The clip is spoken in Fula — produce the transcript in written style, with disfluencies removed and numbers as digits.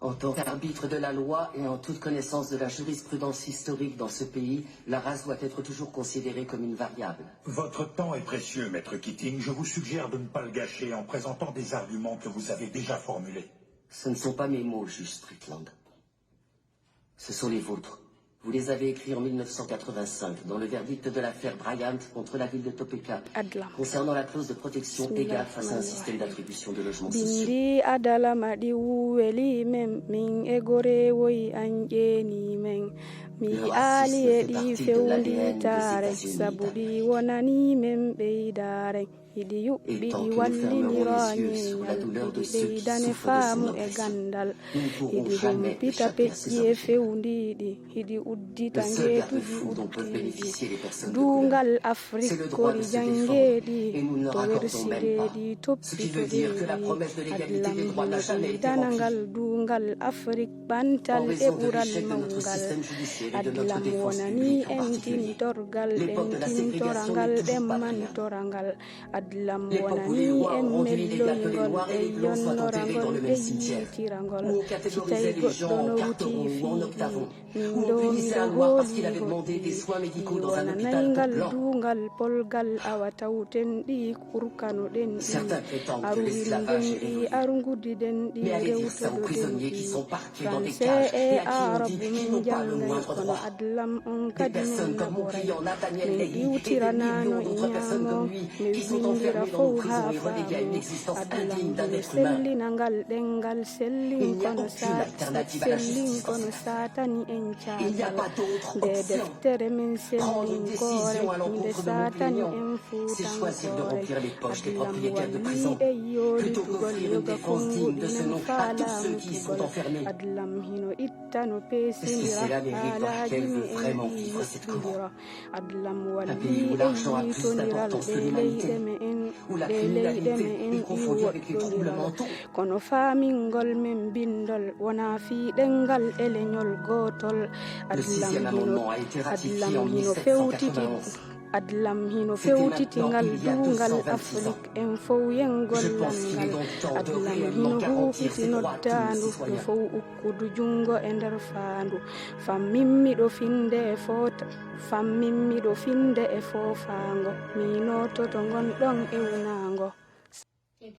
En tant qu'arbitre de la loi et en toute connaissance de la jurisprudence historique dans ce pays, la race doit être toujours considérée comme une variable. Votre temps est précieux, Maître Keating. Je vous suggère de ne pas le gâcher en présentant des arguments que vous avez déjà formulés. Ce ne sont pas mes mots, juge Strickland. Ce sont les vôtres. Vous les avez écrits en 1985 dans le verdict de l'affaire Bryant contre la ville de Topeka concernant la clause de protection égale face à un système d'attribution de logements sociaux. Bindi adala madi weli mem min egore woy anjeni men mi ali edi fewndi tare sabudi wonani mem beidare idi yubbi di wallinirani idi dane famu e gandal idi humpita pecci e fewndidi idi uddita ngetuji uddidi dungal afrique kori jangedi to wersidedi toppitodi adlam danangal dungal afrique bantal e ɓural mawgal adlam wonani en tintorgal ɗen tintorangal ɗemmantorangal adlam wonani en melloygol e yonnorangol e yitirangol si tawi goɗɗo no wuti fiiɗi min ɗo miɗo hooli wonanaygal dungal polgal awa tawten ɗi kurkanoɗen ɗi aruwilden ɗi arugudiden ɗi rewtoɗoɗen ɗi français e arabu min jangay kono adlam on kadi min naɓoray min iwtiranano e ñamo mi windira fof ha faamo adlam sellina ngal ɗengal sellin kono satani en cagal nde deftere min sellin kore nde satani en fuutankore adlam walli e yoolitugol yoga konguɗi nan faalamutugol adlam hino itta no peesindira haalaji mi en ɗi yottidira adlam walli e yitodiral ɗe leyɗe me en ɗi woɗɗodiral kono faamingol men bindol wona fiiɗengal e leñol gotol adlam hino fewtitingal dungal afrique en fow yengollangal adlam hino huufiti noddandu no fow ukkudu jungo e nder faandu fammimmiɗo finde e foofango minototo gonɗon e wunago